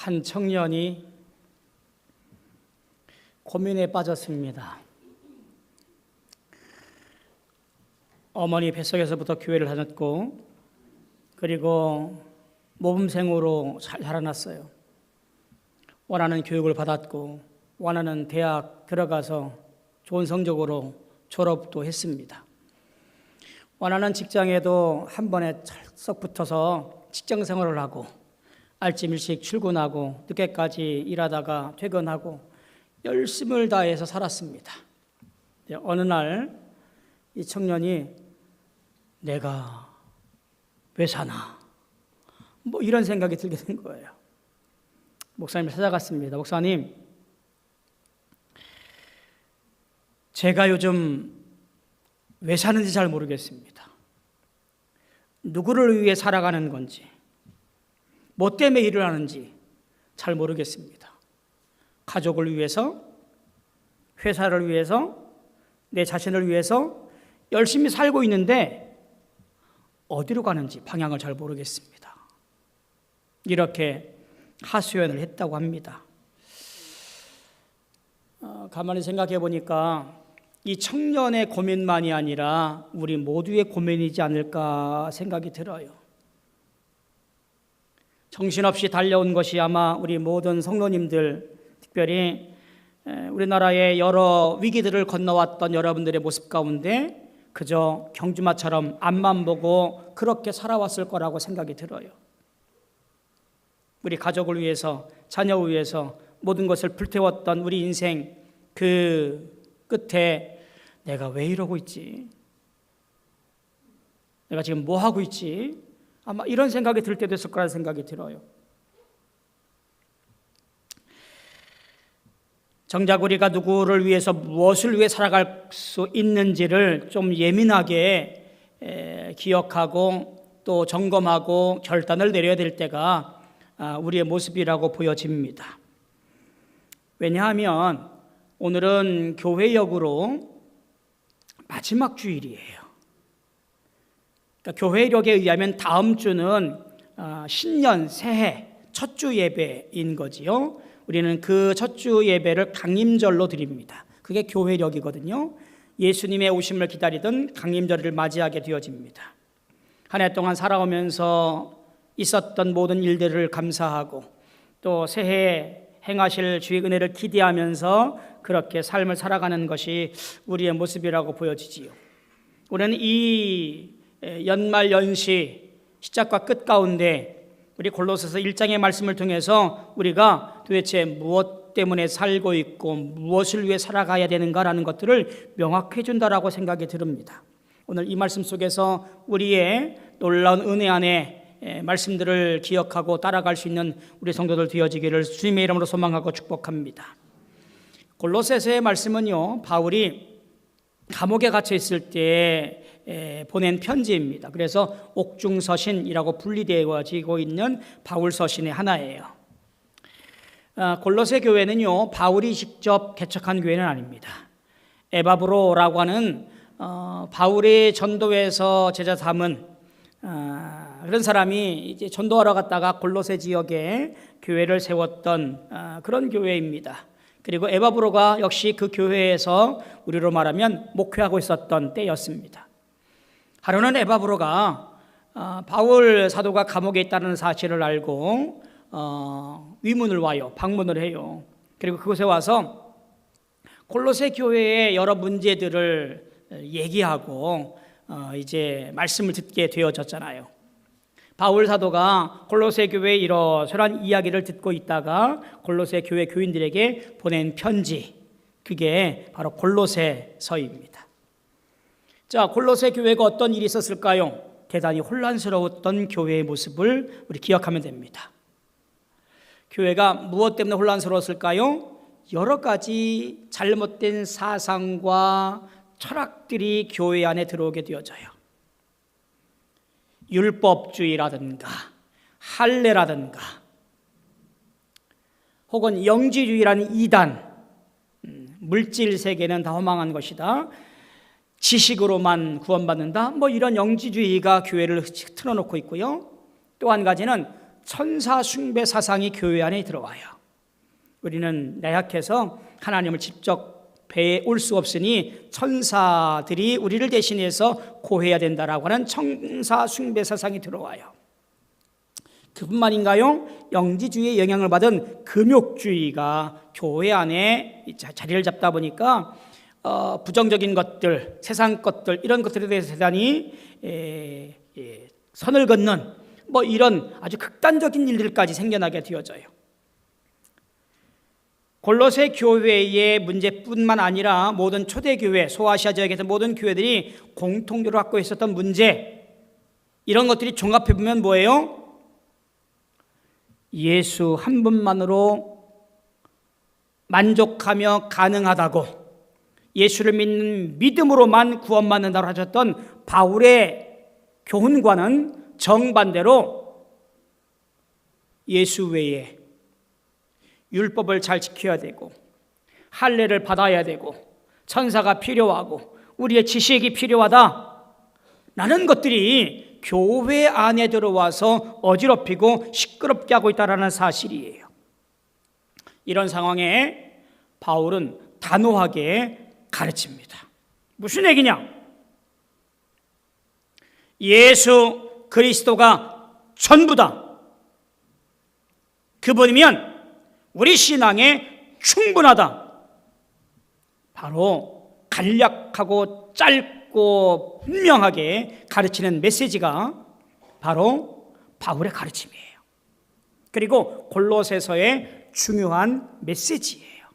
한 청년이 고민에 빠졌습니다. 어머니 뱃속에서부터 교회를 다녔고, 그리고 모범생으로 잘 자라났어요. 원하는 교육을 받았고, 원하는 대학 들어가서 좋은 성적으로 졸업도 했습니다. 원하는 직장에도 한 번에 찰썩 붙어서 직장 생활을 하고, 아침 일찍 출근하고 늦게까지 일하다가 퇴근하고 열심을 다해서 살았습니다. 어느 날 이 청년이 내가 왜 사나? 이런 생각이 들게 된 거예요. 목사님을 찾아갔습니다. 목사님, 제가 요즘 왜 사는지 잘 모르겠습니다. 누구를 위해 살아가는 건지, 뭐 때문에 일을 하는지 잘 모르겠습니다. 가족을 위해서, 회사를 위해서, 내 자신을 위해서 열심히 살고 있는데 어디로 가는지 방향을 잘 모르겠습니다. 이렇게 하소연을 했다고 합니다. 가만히 생각해 보니까 이 청년의 고민만이 아니라 우리 모두의 고민이지 않을까 생각이 들어요. 정신없이 달려온 것이 아마 우리 모든 성도님들, 특별히 우리나라의 여러 위기들을 건너왔던 여러분들의 모습 가운데 그저 경주마처럼 앞만 보고 그렇게 살아왔을 거라고 생각이 들어요. 우리 가족을 위해서, 자녀를 위해서 모든 것을 불태웠던 우리 인생 그 끝에 내가 왜 이러고 있지? 내가 지금 뭐 하고 있지? 아마 이런 생각이 들 때도 있을 거라는 생각이 들어요. 정작 우리가 누구를 위해서 무엇을 위해 살아갈 수 있는지를 좀 예민하게 기억하고 또 점검하고 결단을 내려야 될 때가 우리의 모습이라고 보여집니다. 왜냐하면 오늘은 교회역으로 마지막 주일이에요. 그러니까 교회력에 의하면 다음 주는 신년 새해 첫 주 예배인 거지요. 우리는 그 첫 주 예배를 강림절로 드립니다. 그게 교회력이거든요. 예수님의 오심을 기다리던 강림절을 맞이하게 되어집니다. 한 해 동안 살아오면서 있었던 모든 일들을 감사하고 또 새해에 행하실 주의 은혜를 기대하면서 그렇게 삶을 살아가는 것이 우리의 모습이라고 보여지지요. 우리는 이 연말 연시 시작과 끝 가운데 우리 골로새서 1장의 말씀을 통해서 우리가 도대체 무엇 때문에 살고 있고 무엇을 위해 살아가야 되는가라는 것들을 명확해 준다라고 생각이 듭니다. 오늘 이 말씀 속에서 우리의 놀라운 은혜 안에 말씀들을 기억하고 따라갈 수 있는 우리 성도들 되어지기를 주님의 이름으로 소망하고 축복합니다. 골로새서의 말씀은요, 바울이 감옥에 갇혀 있을 때 보낸 편지입니다. 그래서 옥중서신이라고 분리되어지고 있는 바울서신의 하나예요. 골로새 교회는요, 바울이 직접 개척한 교회는 아닙니다. 에바브로라고 하는 바울의 전도에서 제자 삼은 그런 사람이 이제 전도하러 갔다가 골로새 지역에 교회를 세웠던 그런 교회입니다. 그리고 에바브로가 역시 그 교회에서 우리로 말하면 목회하고 있었던 때였습니다. 하루는 에바브로가 바울 사도가 감옥에 있다는 사실을 알고 위문을 와요. 방문을 해요. 그리고 그곳에 와서 골로새 교회의 여러 문제들을 얘기하고 이제 말씀을 듣게 되어졌잖아요. 바울 사도가 골로새 교회의 이러저러한 이야기를 듣고 있다가 골로새 교회 교인들에게 보낸 편지, 그게 바로 골로새서입니다. 자, 골로새 교회가 어떤 일이 있었을까요? 대단히 혼란스러웠던 교회의 모습을 우리 기억하면 됩니다. 교회가 무엇 때문에 혼란스러웠을까요? 여러 가지 잘못된 사상과 철학들이 교회 안에 들어오게 되어져요. 율법주의라든가 할례라든가 혹은 영지주의라는 이단, 물질 세계는 다 허망한 것이다, 지식으로만 구원받는다, 이런 영지주의가 교회를 틀어놓고 있고요. 또 한 가지는 천사 숭배 사상이 교회 안에 들어와요. 우리는 내약해서 하나님을 직접 뵈올 수 없으니 천사들이 우리를 대신해서 고해야 된다라고 하는 천사 숭배 사상이 들어와요. 그뿐만인가요? 영지주의의 영향을 받은 금욕주의가 교회 안에 자리를 잡다 보니까 부정적인 것들, 세상 것들, 이런 것들에 대해서 대단히 선을 긋는 이런 아주 극단적인 일들까지 생겨나게 되어져요. 골로새 교회의 문제뿐만 아니라 모든 초대교회, 소아시아 지역에서 모든 교회들이 공통적으로 갖고 있었던 문제, 이런 것들이 종합해보면 뭐예요? 예수 한 분만으로 만족하며 가능하다고, 예수를 믿는 믿음으로만 구원받는다고 하셨던 바울의 교훈과는 정반대로 예수 외에 율법을 잘 지켜야 되고 할례를 받아야 되고 천사가 필요하고 우리의 지식이 필요하다 라는 것들이 교회 안에 들어와서 어지럽히고 시끄럽게 하고 있다는 사실이에요. 이런 상황에 바울은 단호하게 가르칩니다. 무슨 얘기냐? 예수 그리스도가 전부다. 그분이면 우리 신앙에 충분하다. 바로 간략하고 짧고 분명하게 가르치는 메시지가 바로 바울의 가르침이에요. 그리고 골로새서의 중요한 메시지예요.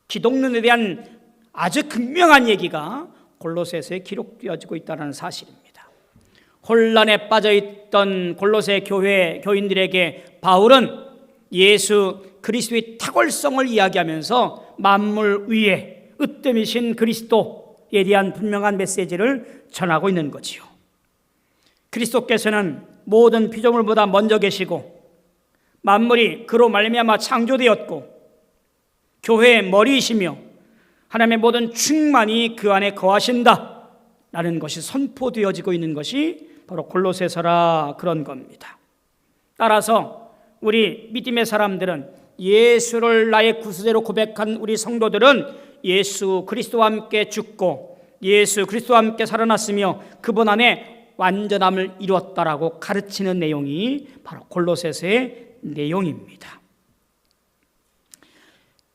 기독론에 대한 아주 극명한 얘기가 골로새서에 기록되어지고 있다는 사실입니다. 혼란에 빠져있던 골로새 교회 교인들에게 바울은 예수 그리스도의 탁월성을 이야기하면서 만물 위에 으뜸이신 그리스도에 대한 분명한 메시지를 전하고 있는 거지요. 그리스도께서는 모든 피조물보다 먼저 계시고 만물이 그로 말미암아 창조되었고 교회의 머리이시며 하나님의 모든 충만이 그 안에 거하신다 라는 것이 선포되어지고 있는 것이 바로 골로새서라 그런 겁니다. 따라서 우리 믿음의 사람들은, 예수를 나의 구주제로 고백한 우리 성도들은 예수 그리스도와 함께 죽고 예수 그리스도와 함께 살아났으며 그분 안에 완전함을 이루었다라고 가르치는 내용이 바로 골로새서의 내용입니다.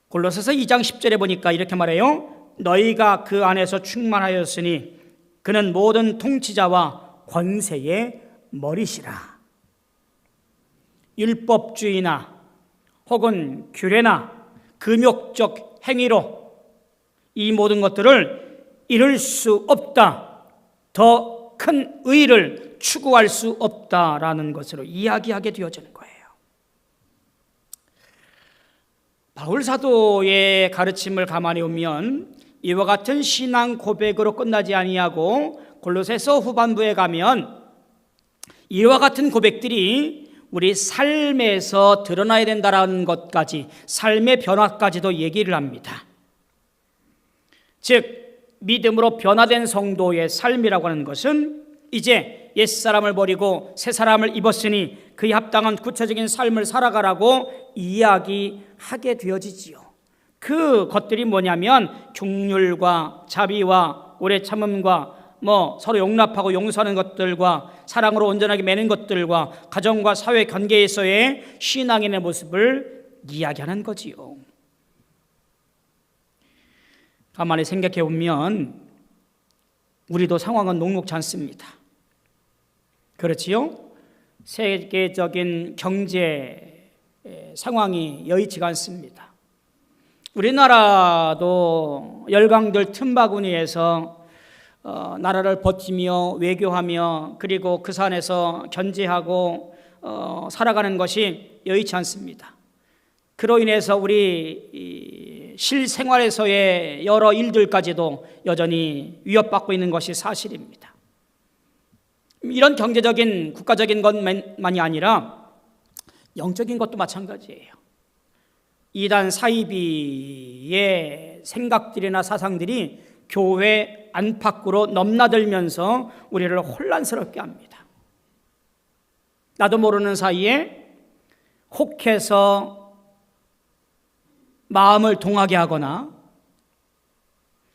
골로새서 2장 10절에 보니까 이렇게 말해요. 너희가 그 안에서 충만하였으니 그는 모든 통치자와 권세의 머리시라. 율법주의나 혹은 규례나 금욕적 행위로 이 모든 것들을 이룰 수 없다, 더 큰 의를 추구할 수 없다라는 것으로 이야기하게 되어지는 거예요. 바울 사도의 가르침을 가만히 보면 이와 같은 신앙 고백으로 끝나지 아니하고 골로새서 후반부에 가면 이와 같은 고백들이 우리 삶에서 드러나야 된다는 것까지, 삶의 변화까지도 얘기를 합니다. 즉 믿음으로 변화된 성도의 삶이라고 하는 것은 이제 옛사람을 버리고 새사람을 입었으니 그에 합당한 구체적인 삶을 살아가라고 이야기하게 되어지지요. 그 것들이 뭐냐면 긍휼과 자비와 오래 참음과 서로 용납하고 용서하는 것들과 사랑으로 온전하게 매는 것들과 가정과 사회 관계에서의 신앙인의 모습을 이야기하는 거지요. 가만히 생각해 보면 우리도 상황은 녹록지 않습니다. 그렇지요? 세계적인 경제 상황이 여의치가 않습니다. 우리나라도 열강들 틈바구니에서 나라를 버티며 외교하며 그리고 그 산에서 견제하고 살아가는 것이 여의치 않습니다. 그로 인해서 우리 실생활에서의 여러 일들까지도 여전히 위협받고 있는 것이 사실입니다. 이런 경제적인 국가적인 것만이 아니라 영적인 것도 마찬가지예요. 이단 사이비의 생각들이나 사상들이 교회 안팎으로 넘나들면서 우리를 혼란스럽게 합니다. 나도 모르는 사이에 혹해서 마음을 동하게 하거나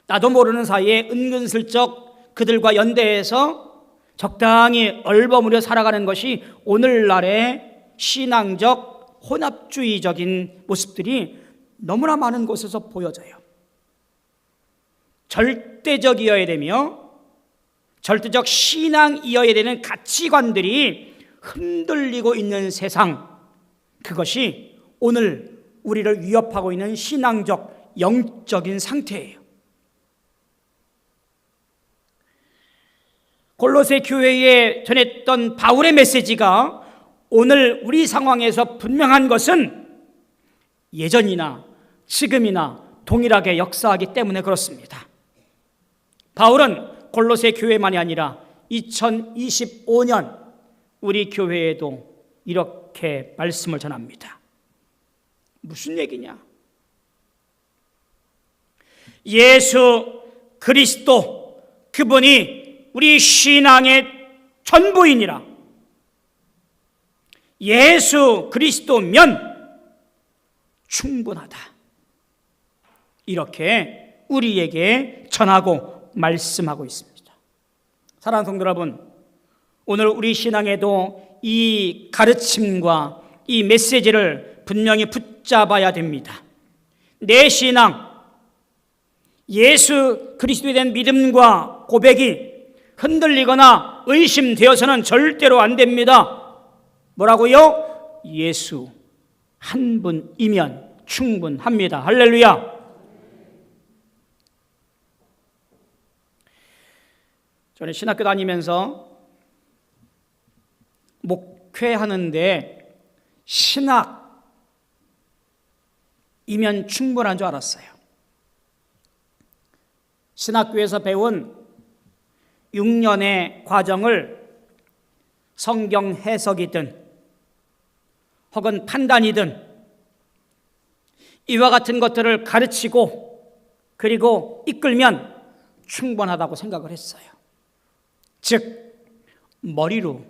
나도 모르는 사이에 은근슬쩍 그들과 연대해서 적당히 얼버무려 살아가는 것이 오늘날의 신앙적 혼합주의적인 모습들이 너무나 많은 곳에서 보여져요. 절대적이어야 되며 절대적 신앙이어야 되는 가치관들이 흔들리고 있는 세상, 그것이 오늘 우리를 위협하고 있는 신앙적 영적인 상태예요. 골로새 교회에 전했던 바울의 메시지가 오늘 우리 상황에서 분명한 것은 예전이나 지금이나 동일하게 역사하기 때문에 그렇습니다. 바울은 골로새 교회만이 아니라 2025년 우리 교회에도 이렇게 말씀을 전합니다. 무슨 얘기냐? 예수 그리스도, 그분이 우리 신앙의 전부이니라. 예수 그리스도면 충분하다. 이렇게 우리에게 전하고 말씀하고 있습니다. 사랑하는 성도 여러분, 오늘 우리 신앙에도 이 가르침과 이 메시지를 분명히 붙잡아야 됩니다. 내 신앙, 예수 그리스도에 대한 믿음과 고백이 흔들리거나 의심되어서는 절대로 안 됩니다. 뭐라고요? 예수 한 분이면 충분합니다. 할렐루야. 저는 신학교 다니면서 목회하는데 신학이면 충분한 줄 알았어요. 신학교에서 배운 6년의 과정을 성경 해석이든 혹은 판단이든 이와 같은 것들을 가르치고 그리고 이끌면 충분하다고 생각을 했어요. 즉 머리로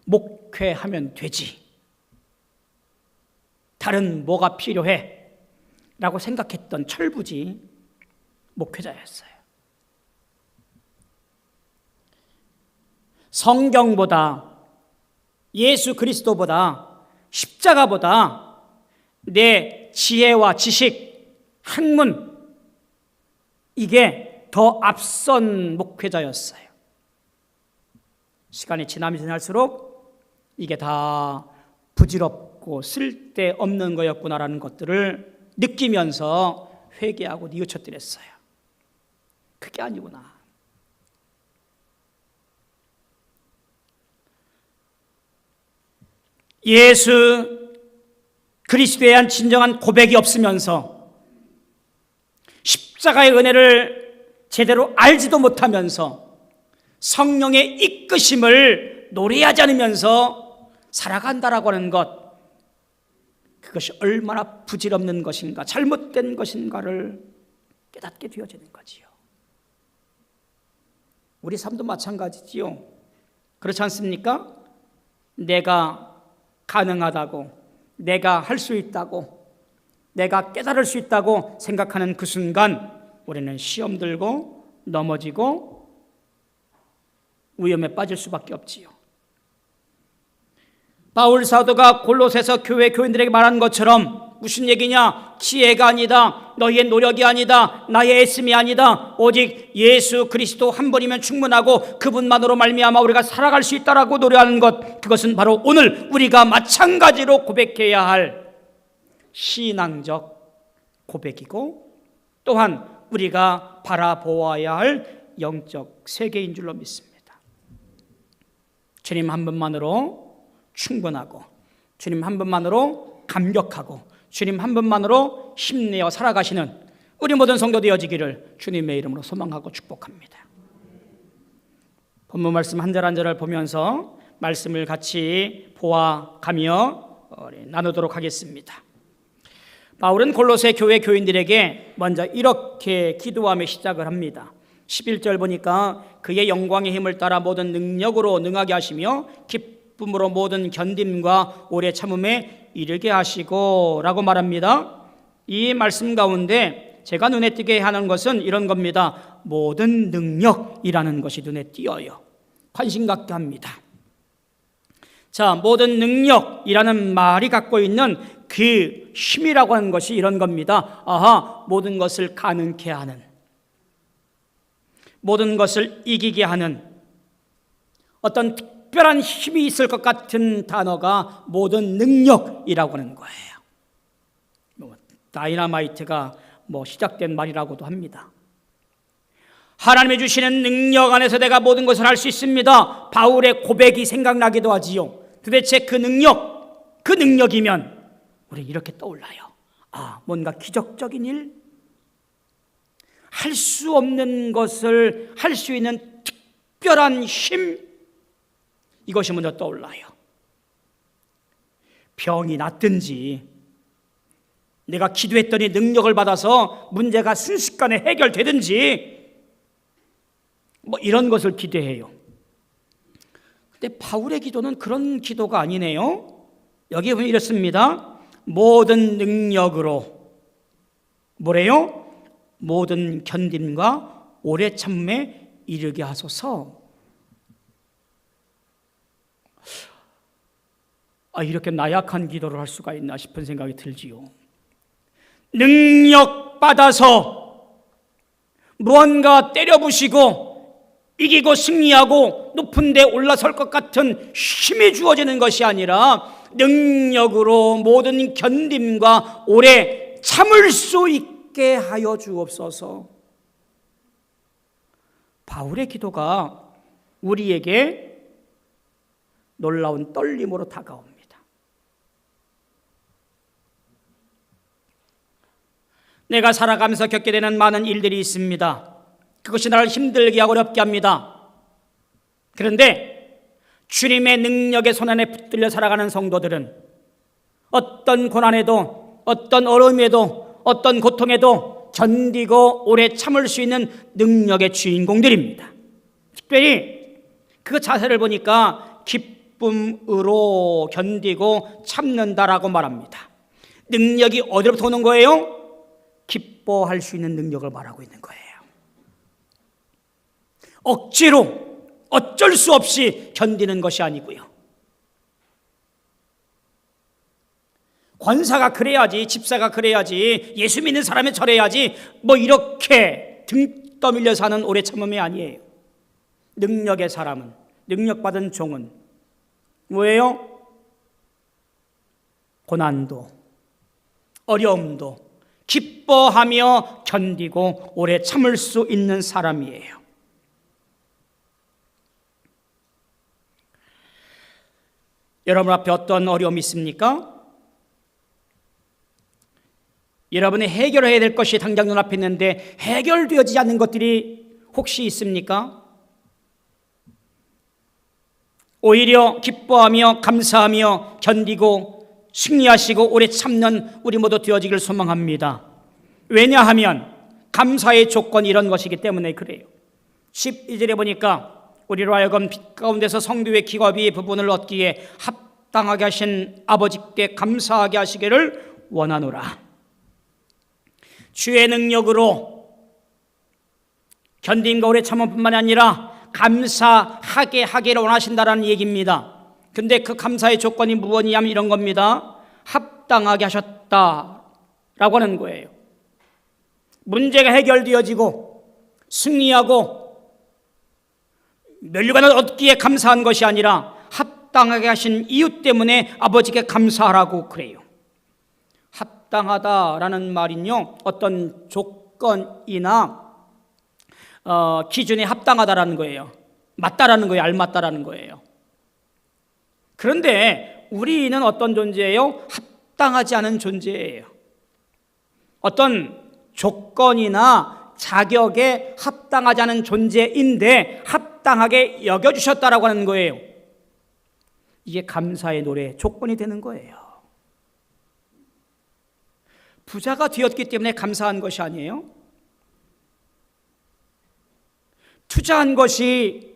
목회하면 되지, 다른 뭐가 필요해? 라고 생각했던 철부지 목회자였어요. 성경보다, 예수 그리스도보다, 십자가보다 내 지혜와 지식, 학문, 이게 더 앞선 목회자였어요. 시간이 지나면 지날수록 이게 다 부질없고 쓸데없는 거였구나라는 것들을 느끼면서 회개하고 뉘우쳐뜨렸어요. 그게 아니구나. 예수 그리스도에 대한 진정한 고백이 없으면서 십자가의 은혜를 제대로 알지도 못하면서 성령의 이끄심을 노래하지 않으면서 살아간다라고 하는 것, 그것이 얼마나 부질없는 것인가, 잘못된 것인가를 깨닫게 되어지는 거지요. 우리 삶도 마찬가지지요. 그렇지 않습니까? 내가 가능하다고, 내가 할 수 있다고, 내가 깨달을 수 있다고 생각하는 그 순간 우리는 시험 들고 넘어지고 위험에 빠질 수밖에 없지요. 바울 사도가 골로새서 교회 교인들에게 말한 것처럼 무슨 얘기냐? 지혜가 아니다, 너희의 노력이 아니다, 나의 애씀이 아니다, 오직 예수 그리스도 한 분이면 충분하고 그분만으로 말미암아 우리가 살아갈 수 있다라고 노래하는 것, 그것은 바로 오늘 우리가 마찬가지로 고백해야 할 신앙적 고백이고 또한 우리가 바라보아야 할 영적 세계인 줄로 믿습니다. 주님 한 분만으로 충분하고, 주님 한 분만으로 감격하고, 주님 한 분만으로 힘내어 살아가시는 우리 모든 성도 되어지기를 주님의 이름으로 소망하고 축복합니다. 본문 말씀 한 절 한 절을 보면서 말씀을 같이 보아가며 나누도록 하겠습니다. 바울은 골로새 교회 교인들에게 먼저 이렇게 기도하며 시작을 합니다. 11절 보니까 그의 영광의 힘을 따라 모든 능력으로 능하게 하시며 기쁨으로 모든 견딤과 오래 참음에 이르게 하시고 라고 말합니다. 이 말씀 가운데 제가 눈에 띄게 하는 것은 이런 겁니다. 모든 능력이라는 것이 눈에 띄어요. 관심 갖게 합니다. 자, 모든 능력이라는 말이 갖고 있는 그 힘이라고 하는 것이 이런 겁니다. 아하, 모든 것을 가능케 하는, 모든 것을 이기게 하는 어떤 특별한 힘이 있을 것 같은 단어가 모든 능력이라고 하는 거예요. 다이너마이트가 시작된 말이라고도 합니다. 하나님이 주시는 능력 안에서 내가 모든 것을 할 수 있습니다. 바울의 고백이 생각나기도 하지요. 도대체 그 능력이면 우리 이렇게 떠올라요. 아, 뭔가 기적적인 일, 할 수 없는 것을 할 수 있는 특별한 힘, 이것이 먼저 떠올라요. 병이 낫든지, 내가 기도했더니 능력을 받아서 문제가 순식간에 해결되든지 이런 것을 기대해요. 근데 바울의 기도는 그런 기도가 아니네요. 여기 보면 이렇습니다. 모든 능력으로 뭐래요? 모든 견딤과 오래 참음에 이르게 하소서. 이렇게 나약한 기도를 할 수가 있나 싶은 생각이 들지요. 능력 받아서 무언가 때려부시고 이기고 승리하고 높은 데 올라설 것 같은 힘이 주어지는 것이 아니라 능력으로 모든 견딤과 오래 참을 수 있게 하여 주옵소서. 바울의 기도가 우리에게 놀라운 떨림으로 다가옵니다. 내가 살아가면서 겪게 되는 많은 일들이 있습니다. 그것이 나를 힘들게 하고 어렵게 합니다. 그런데 주님의 능력의 손안에 붙들려 살아가는 성도들은 어떤 고난에도, 어떤 어려움에도, 어떤 고통에도 견디고 오래 참을 수 있는 능력의 주인공들입니다. 특별히 그 자세를 보니까 기쁨으로 견디고 참는다라고 말합니다. 능력이 어디로부터 오는 거예요? 기뻐할 수 있는 능력을 말하고 있는 거예요. 억지로 어쩔 수 없이 견디는 것이 아니고요. 권사가 그래야지, 집사가 그래야지, 예수 믿는 사람이 저래야지 이렇게 등 떠밀려 사는 오래 참음이 아니에요. 능력의 사람은, 능력받은 종은 뭐예요? 고난도 어려움도 기뻐하며 견디고 오래 참을 수 있는 사람이에요. 여러분 앞에 어떤 어려움이 있습니까? 여러분이 해결해야 될 것이 당장 눈앞에 있는데 해결되어지지 않는 것들이 혹시 있습니까? 오히려 기뻐하며 감사하며 견디고 승리하시고 오래 참는 우리 모두 되어지기를 소망합니다. 왜냐하면 감사의 조건이 이런 것이기 때문에 그래요. 12절에 보니까 우리로 하여금 빛 가운데서 성도의 기업의 부분을 얻기에 합당하게 하신 아버지께 감사하게 하시기를 원하노라. 주의 능력으로 견딘과 오래 참음뿐만 아니라 감사하게 하기를 원하신다라는 얘기입니다. 근데 그 감사의 조건이 무엇이냐면 이런 겁니다. 합당하게 하셨다라고 하는 거예요. 문제가 해결되어지고 승리하고 면류관을 얻기에 감사한 것이 아니라 합당하게 하신 이유 때문에 아버지께 감사하라고 그래요. 합당하다라는 말은요, 어떤 조건이나 기준에 합당하다라는 거예요. 맞다라는 거예요. 알맞다라는 거예요. 그런데 우리는 어떤 존재예요? 합당하지 않은 존재예요. 어떤 조건이나 자격에 합당하지 않은 존재인데 합당하게 여겨주셨다라고 하는 거예요. 이게 감사의 노래 조건이 되는 거예요. 부자가 되었기 때문에 감사한 것이 아니에요. 투자한 것이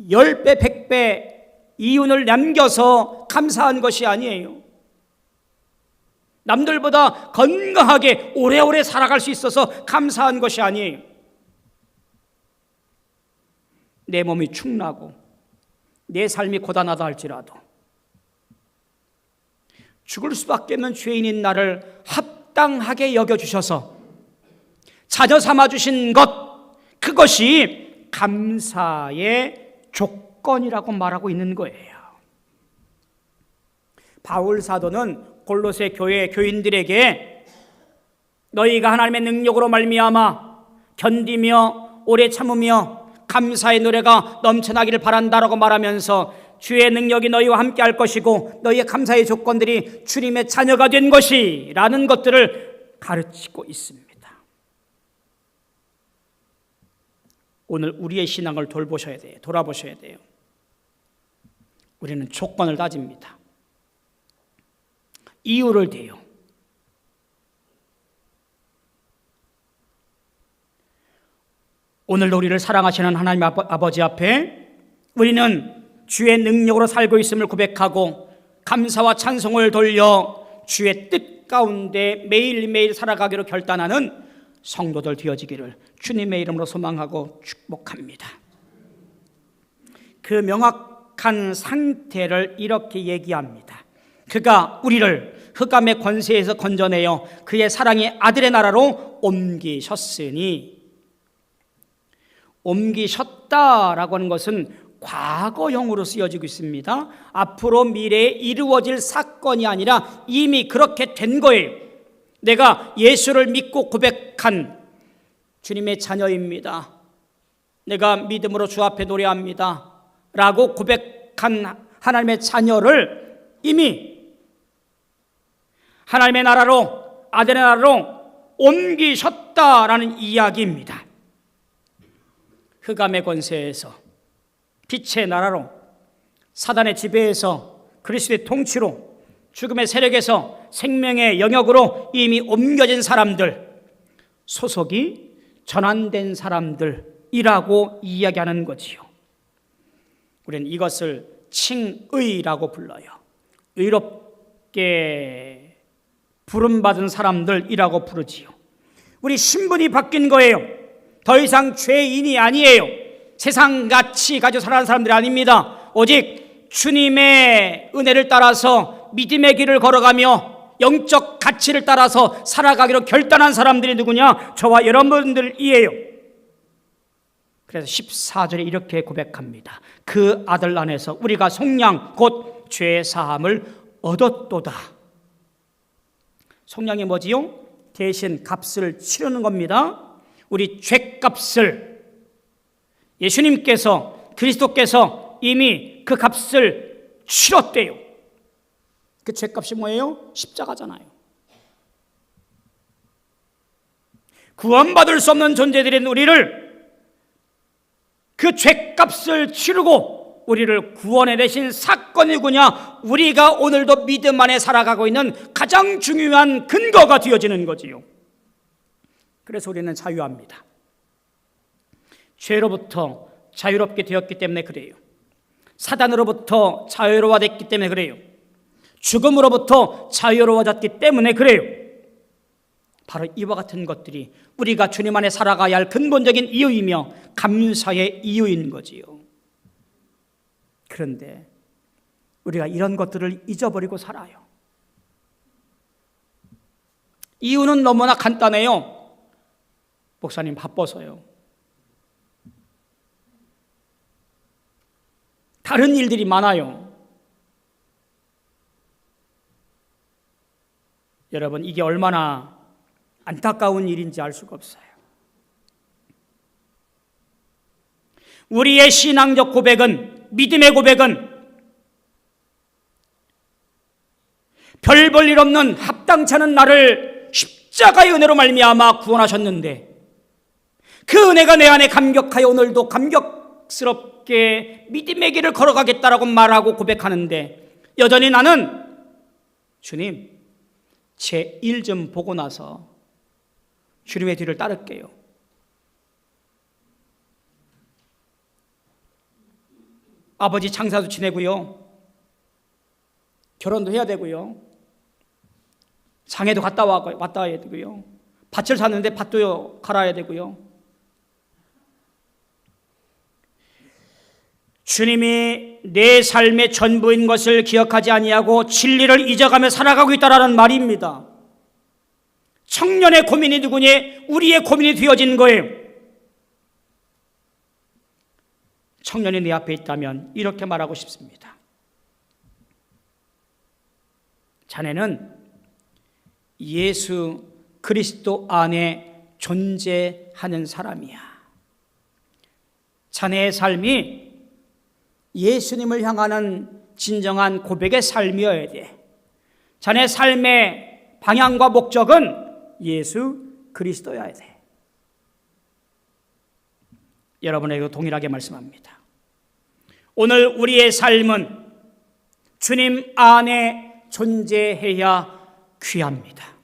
10배, 100배 이윤을 남겨서 감사한 것이 아니에요. 남들보다 건강하게 오래오래 살아갈 수 있어서 감사한 것이 아니에요. 내 몸이 축나고 내 삶이 고단하다 할지라도 죽을 수밖에 없는 죄인인 나를 합당하게 여겨주셔서 자녀 삼아주신 것, 그것이 감사의 조건이라고 말하고 있는 거예요. 바울 사도는 골로새 교회 교인들에게 너희가 하나님의 능력으로 말미암아 견디며 오래 참으며 감사의 노래가 넘쳐나기를 바란다라고 말하면서 주의 능력이 너희와 함께 할 것이고 너희의 감사의 조건들이 주님의 자녀가 된 것이라는 것들을 가르치고 있습니다. 오늘 우리의 신앙을 돌보셔야 돼요. 돌아보셔야 돼요. 우리는 조건을 따집니다. 이유를 대요. 오늘도 우리를 사랑하시는 하나님 아버지 앞에 우리는 주의 능력으로 살고 있음을 고백하고 감사와 찬송을 돌려 주의 뜻 가운데 매일매일 살아가기로 결단하는 성도들 되어지기를 주님의 이름으로 소망하고 축복합니다. 그 명확한 상태를 이렇게 얘기합니다. 그가 우리를 흑암의 권세에서 건져내어 그의 사랑의 아들의 나라로 옮기셨으니, 옮기셨다라고 하는 것은 과거형으로 쓰여지고 있습니다. 앞으로 미래에 이루어질 사건이 아니라 이미 그렇게 된 거예요. 내가 예수를 믿고 고백한 주님의 자녀입니다. 내가 믿음으로 주 앞에 노래합니다 라고 고백한 하나님의 자녀를 이미 하나님의 나라로, 아들의 나라로 옮기셨다라는 이야기입니다. 흑암의 권세에서 빛의 나라로, 사단의 지배에서 그리스도의 통치로, 죽음의 세력에서 생명의 영역으로 이미 옮겨진 사람들, 소속이 전환된 사람들이라고 이야기하는 거지요. 우리는 이것을 칭의라고 불러요. 의롭게 부름받은 사람들이라고 부르지요. 우리 신분이 바뀐 거예요. 더 이상 죄인이 아니에요. 세상같이 가지고 살아가는 사람들이 아닙니다. 오직 주님의 은혜를 따라서 믿음의 길을 걸어가며 영적 가치를 따라서 살아가기로 결단한 사람들이 누구냐? 저와 여러분들이에요. 그래서 14절에 이렇게 고백합니다. 그 아들 안에서 우리가 속량 곧 죄 사함을 얻었도다. 속량이 뭐지요? 대신 값을 치르는 겁니다. 우리 죄값을 예수님께서, 그리스도께서 이미 그 값을 치렀대요. 그 죄값이 뭐예요? 십자가잖아요. 구원받을 수 없는 존재들인 우리를, 그 죄값을 치르고 우리를 구원해내신 사건이 누구냐? 우리가 오늘도 믿음 안에 살아가고 있는 가장 중요한 근거가 되어지는 거지요. 그래서 우리는 자유합니다. 죄로부터 자유롭게 되었기 때문에 그래요. 사단으로부터 자유로워졌기 때문에 그래요. 죽음으로부터 자유로워졌기 때문에 그래요. 바로 이와 같은 것들이 우리가 주님 안에 살아가야 할 근본적인 이유이며 감사의 이유인 거지요. 그런데 우리가 이런 것들을 잊어버리고 살아요. 이유는 너무나 간단해요. 목사님 바빠서요. 다른 일들이 많아요. 여러분, 이게 얼마나 안타까운 일인지 알 수가 없어요. 우리의 신앙적 고백은, 믿음의 고백은 별 볼 일 없는 합당치 않은 나를 십자가의 은혜로 말미암아 구원하셨는데, 그 은혜가 내 안에 감격하여 오늘도 감격스럽게 믿음의 길을 걸어가겠다라고 말하고 고백하는데, 여전히 나는 주님, 제 일 좀 보고 나서 주님의 뒤를 따를게요. 아버지 장사도 지내고요. 결혼도 해야 되고요. 장에도 왔다 와야 되고요. 밭을 샀는데 밭도 갈아야 되고요. 주님이 내 삶의 전부인 것을 기억하지 아니하고 진리를 잊어가며 살아가고 있다라는 말입니다. 청년의 고민이 누구니? 우리의 고민이 되어진 거예요. 청년이 내 앞에 있다면 이렇게 말하고 싶습니다. 자네는 예수 그리스도 안에 존재하는 사람이야. 자네의 삶이 예수님을 향하는 진정한 고백의 삶이어야 돼. 자네 삶의 방향과 목적은 예수 그리스도여야 돼. 여러분에게도 동일하게 말씀합니다. 오늘 우리의 삶은 주님 안에 존재해야 귀합니다.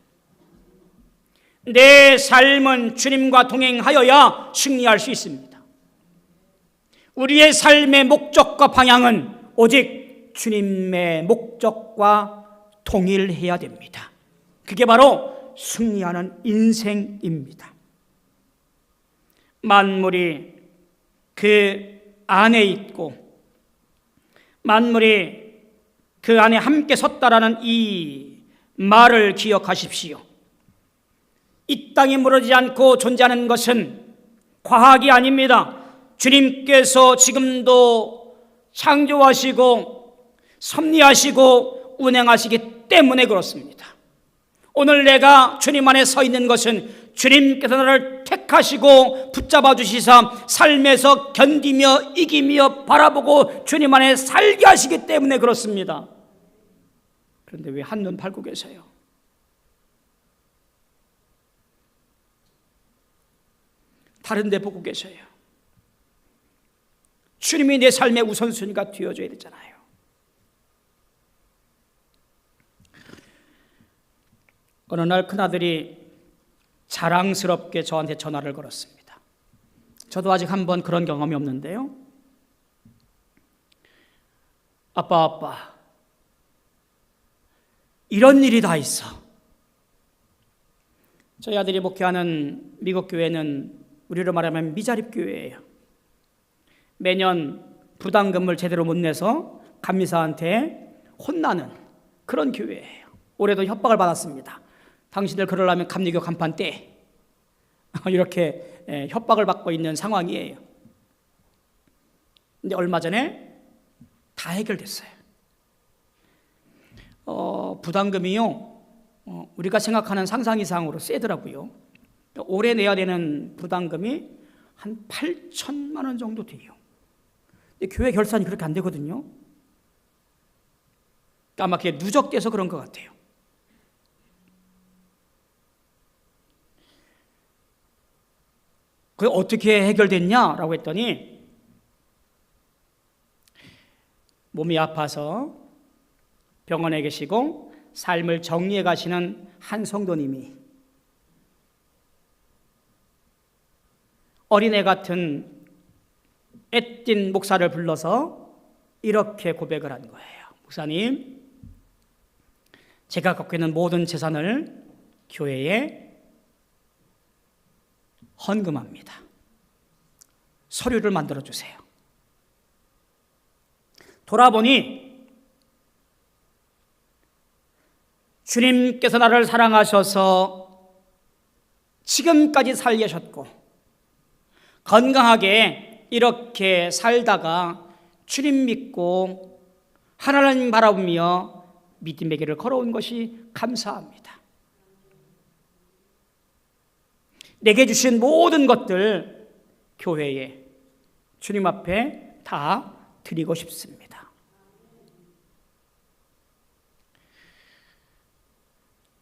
내 삶은 주님과 동행하여야 승리할 수 있습니다. 우리의 삶의 목적과 방향은 오직 주님의 목적과 동일해야 됩니다. 그게 바로 승리하는 인생입니다. 만물이 그 안에 있고 만물이 그 안에 함께 섰다라는 이 말을 기억하십시오. 이 땅에 무너지지 않고 존재하는 것은 과학이 아닙니다. 주님께서 지금도 창조하시고 섭리하시고 운행하시기 때문에 그렇습니다. 오늘 내가 주님 안에 서 있는 것은 주님께서 나를 택하시고 붙잡아 주시사 삶에서 견디며 이기며 바라보고 주님 안에 살게 하시기 때문에 그렇습니다. 그런데 왜 한눈 팔고 계세요? 다른 데 보고 계세요. 주님이 내 삶의 우선순위가 되어줘야 되잖아요. 어느 날 큰아들이 자랑스럽게 저한테 전화를 걸었습니다. 저도 아직 한 번 그런 경험이 없는데요. 아빠, 이런 일이 다 있어. 저희 아들이 목회하는 미국 교회는 우리로 말하면 미자립 교회예요. 매년 부담금을 제대로 못 내서 감리사한테 혼나는 그런 교회예요. 올해도 협박을 받았습니다. 당신들 그러려면 감리교 간판 떼. 이렇게 협박을 받고 있는 상황이에요. 근데 얼마 전에 다 해결됐어요. 부담금이요, 우리가 생각하는 상상 이상으로 세더라고요. 올해 내야 되는 부담금이 한 8천만 원 정도 돼요. 근데 교회 결산이 그렇게 안 되거든요. 아마 그게 누적돼서 그런 것 같아요. 그게 어떻게 해결됐냐라고 했더니 몸이 아파서 병원에 계시고 삶을 정리해 가시는 한 성도님이 어린애 같은 애띤 목사를 불러서 이렇게 고백을 한 거예요. 목사님, 제가 갖고 있는 모든 재산을 교회에 헌금합니다. 서류를 만들어 주세요. 돌아보니 주님께서 나를 사랑하셔서 지금까지 살게 하셨고 건강하게 이렇게 살다가 주님 믿고 하나님 바라보며 믿음의 길을 걸어온 것이 감사합니다. 내게 주신 모든 것들 교회에 주님 앞에 다 드리고 싶습니다.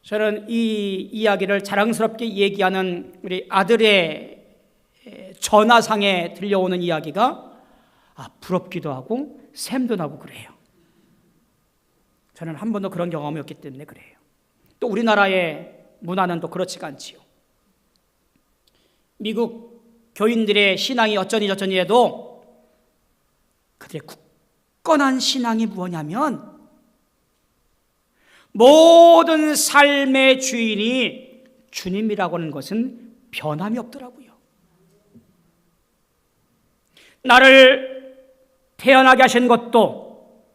저는 이 이야기를 자랑스럽게 얘기하는 우리 아들의 전화상에 들려오는 이야기가 부럽기도 하고 샘도 나고 그래요. 저는 한 번도 그런 경험이 없기 때문에 그래요. 또 우리나라의 문화는 또 그렇지가 않지요. 미국 교인들의 신앙이 어쩌니 저쩌니 해도 그들의 굳건한 신앙이 무엇냐면 모든 삶의 주인이 주님이라고 하는 것은 변함이 없더라고요. 나를 태어나게 하신 것도,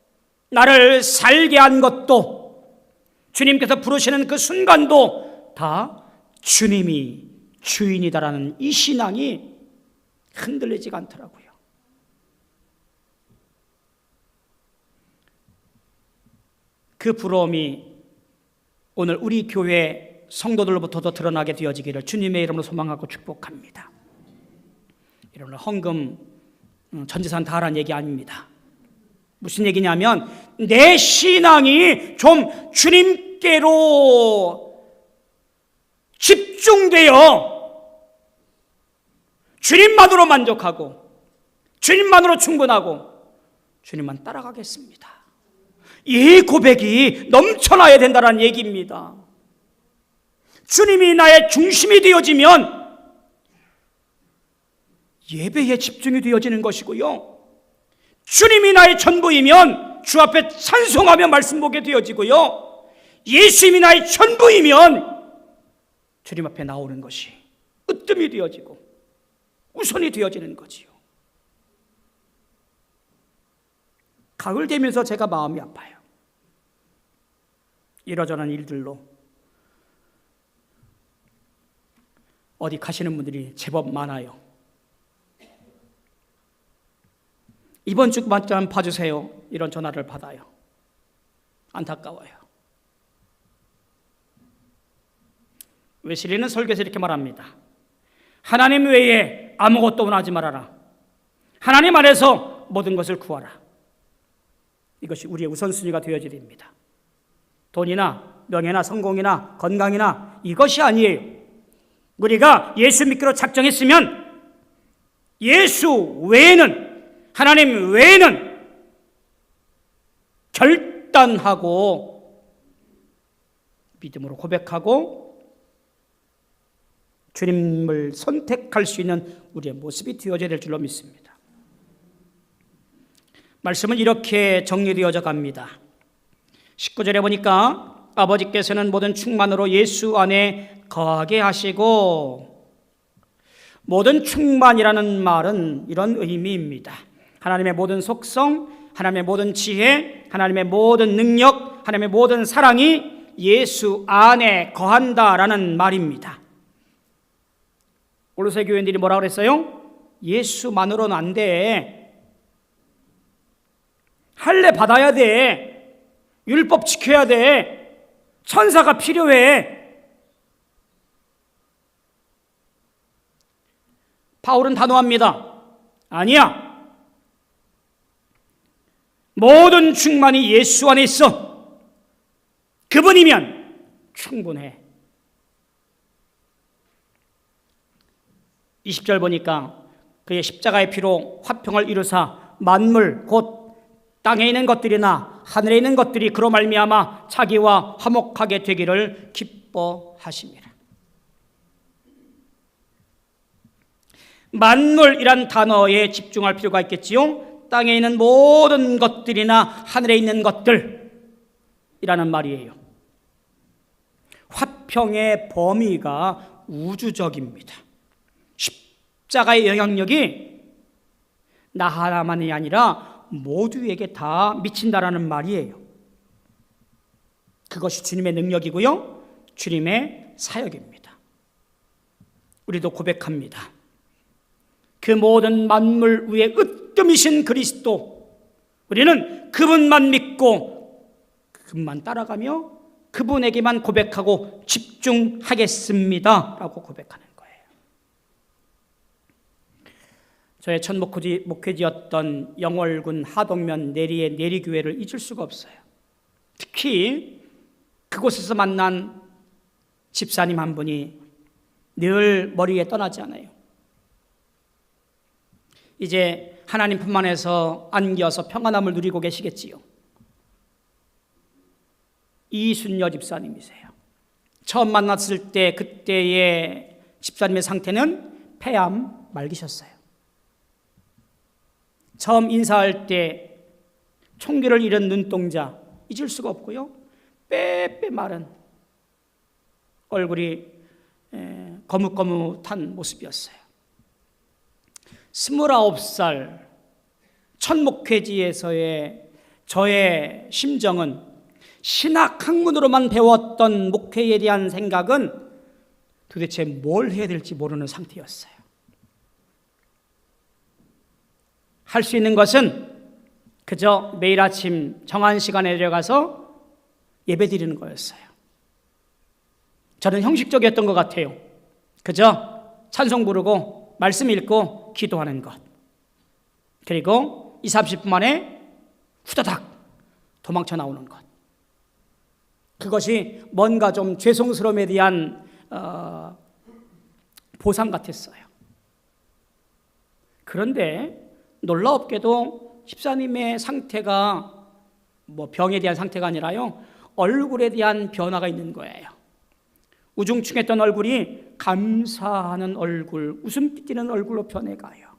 나를 살게 한 것도, 주님께서 부르시는 그 순간도 다 주님이 주인이다라는 이 신앙이 흔들리지가 않더라고요. 그 부러움이 오늘 우리 교회 성도들로부터도 드러나게 되어지기를 주님의 이름으로 소망하고 축복합니다. 여러분, 헌금 전 재산 다 하라는 얘기 아닙니다. 무슨 얘기냐면 내 신앙이 좀 주님께로 집중되어 주님만으로 만족하고 주님만으로 충분하고 주님만 따라가겠습니다. 이 고백이 넘쳐나야 된다는 얘기입니다. 주님이 나의 중심이 되어지면 예배에 집중이 되어지는 것이고요, 주님이 나의 전부이면 주 앞에 찬송하며 말씀 보게 되어지고요, 예수님이 나의 전부이면 주님 앞에 나오는 것이 으뜸이 되어지고 우선이 되어지는 거지요. 가을 되면서 제가 마음이 아파요. 이러저런 일들로 어디 가시는 분들이 제법 많아요. 이번 주만 좀 봐주세요, 이런 전화를 받아요. 안타까워요. 웨슬리는 설교에서 이렇게 말합니다. 하나님 외에 아무것도 원하지 말아라. 하나님 안에서 모든 것을 구하라. 이것이 우리의 우선순위가 되어야 됩니다. 돈이나 명예나 성공이나 건강이나 이것이 아니에요. 우리가 예수 믿기로 작정했으면 예수 외에는, 하나님 외에는 결단하고 믿음으로 고백하고 주님을 선택할 수 있는 우리의 모습이 되어져야 될 줄로 믿습니다. 말씀은 이렇게 정리되어져 갑니다. 19절에 보니까 아버지께서는 모든 충만으로 예수 안에 거하게 하시고, 모든 충만이라는 말은 이런 의미입니다. 하나님의 모든 속성, 하나님의 모든 지혜, 하나님의 모든 능력, 하나님의 모든 사랑이 예수 안에 거한다라는 말입니다. 골로새 교인들이 뭐라고 그랬어요? 예수만으로는 안 돼. 할례 받아야 돼. 율법 지켜야 돼. 천사가 필요해. 바울은 단호합니다. 아니야. 모든 충만이 예수 안에 있어. 그분이면 충분해. 20절 보니까 그의 십자가의 피로 화평을 이루사 만물 곧 땅에 있는 것들이나 하늘에 있는 것들이 그로 말미암아 자기와 화목하게 되기를 기뻐하심이라. 만물이란 단어에 집중할 필요가 있겠지요. 땅에 있는 모든 것들이나 하늘에 있는 것들이라는 말이에요. 화평의 범위가 우주적입니다. 십자가의 영향력이 나 하나만이 아니라 모두에게 다 미친다라는 말이에요. 그것이 주님의 능력이고요, 주님의 사역입니다. 우리도 고백합니다. 그 모든 만물 위에 으뜸이신 그리스도, 우리는 그분만 믿고 그분만 따라가며 그분에게만 고백하고 집중하겠습니다 라고 고백하는 거예요. 저의 첫 목회지였던 영월군 하동면 내리의 내리교회를 잊을 수가 없어요. 특히 그곳에서 만난 집사님 한 분이 늘 머리에 떠나지 않아요. 이제 하나님 품 안에서 안겨서 평안함을 누리고 계시겠지요. 이순여 집사님이세요. 처음 만났을 때 그때의 집사님의 상태는 폐암 말기셨어요. 처음 인사할 때 총기를 잃은 눈동자 잊을 수가 없고요. 빼빼 마른 얼굴이 거뭇거뭇한 모습이었어요. 29살 첫 목회지에서의 저의 심정은 신학 학문으로만 배웠던 목회에 대한 생각은 도대체 뭘 해야 될지 모르는 상태였어요. 할 수 있는 것은 그저 매일 아침 정한 시간에 내려가서 예배 드리는 거였어요. 저는 형식적이었던 것 같아요. 그저 찬송 부르고 말씀 읽고 기도하는 것. 그리고 20-30분 만에 후다닥 도망쳐 나오는 것. 그것이 뭔가 좀 죄송스러움에 대한 보상 같았어요. 그런데 놀라웠게도 집사님의 상태가 병에 대한 상태가 아니라요, 얼굴에 대한 변화가 있는 거예요. 우중충했던 얼굴이 감사하는 얼굴, 웃음기 띠는 얼굴로 변해가요.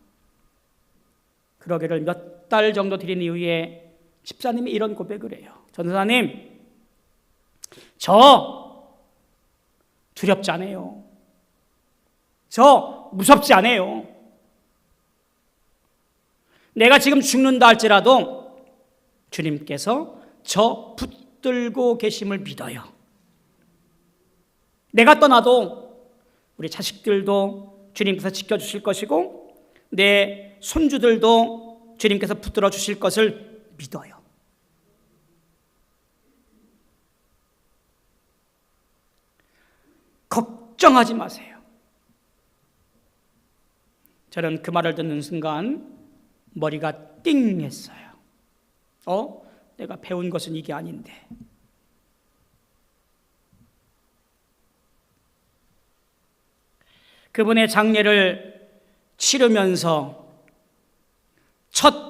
그러기를 몇 달 정도 드린 이후에 집사님이 이런 고백을 해요. 전도사님, 저 두렵지 않아요. 저 무섭지 않아요. 내가 지금 죽는다 할지라도 주님께서 저 붙들고 계심을 믿어요. 내가 떠나도 우리 자식들도 주님께서 지켜주실 것이고 내 손주들도 주님께서 붙들어 주실 것을 믿어요. 걱정하지 마세요. 저는 그 말을 듣는 순간 머리가 띵 했어요. 내가 배운 것은 이게 아닌데. 그분의 장례를 치르면서 첫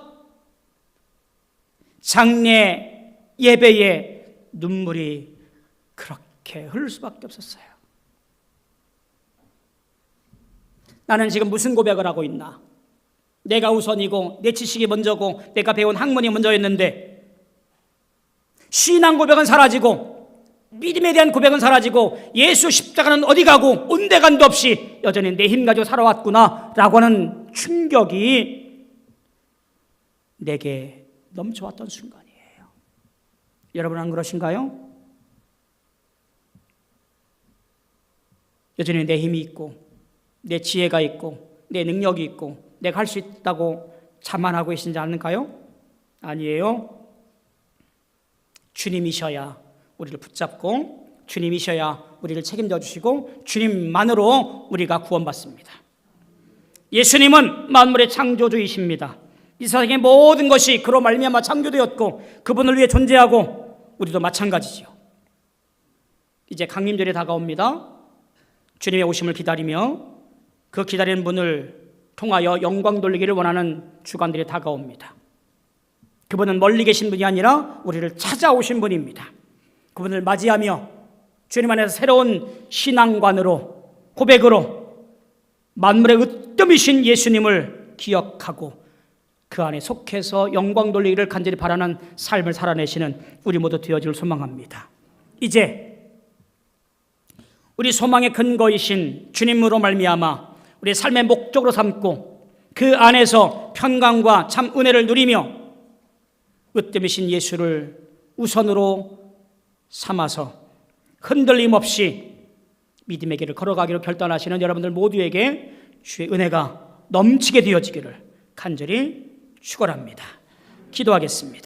장례 예배에 눈물이 그렇게 흐를 수밖에 없었어요. 나는 지금 무슨 고백을 하고 있나? 내가 우선이고 내 지식이 먼저고 내가 배운 학문이 먼저였는데 신앙 고백은 사라지고 믿음에 대한 고백은 사라지고 예수 십자가는 어디 가고 온데간도 없이 여전히 내 힘 가지고 살아왔구나 라고 하는 충격이 내게 넘쳐왔던 순간이에요. 여러분 안 그러신가요? 여전히 내 힘이 있고 내 지혜가 있고 내 능력이 있고 내가 할 수 있다고 자만하고 계시지 않을까요? 아니에요. 주님이셔야 우리를 붙잡고 주님이셔야 우리를 책임져 주시고 주님만으로 우리가 구원받습니다. 예수님은 만물의 창조주이십니다. 이 세상의 모든 것이 그로 말미암아 창조되었고 그분을 위해 존재하고 우리도 마찬가지죠. 이제 강림절이 다가옵니다. 주님의 오심을 기다리며 그 기다리는 분을 통하여 영광 돌리기를 원하는 주간들이 다가옵니다. 그분은 멀리 계신 분이 아니라 우리를 찾아오신 분입니다. 그분을 맞이하며 주님 안에서 새로운 신앙관으로 고백으로 만물의 으뜸이신 예수님을 기억하고 그 안에 속해서 영광 돌리기를 간절히 바라는 삶을 살아내시는 우리 모두 되어질 소망합니다. 이제 우리 소망의 근거이신 주님으로 말미암아 우리 삶의 목적으로 삼고 그 안에서 평강과 참 은혜를 누리며 으뜸이신 예수를 우선으로 삼아서 흔들림 없이 믿음의 길을 걸어가기로 결단하시는 여러분들 모두에게 주의 은혜가 넘치게 되어지기를 간절히 축원합니다. 기도하겠습니다.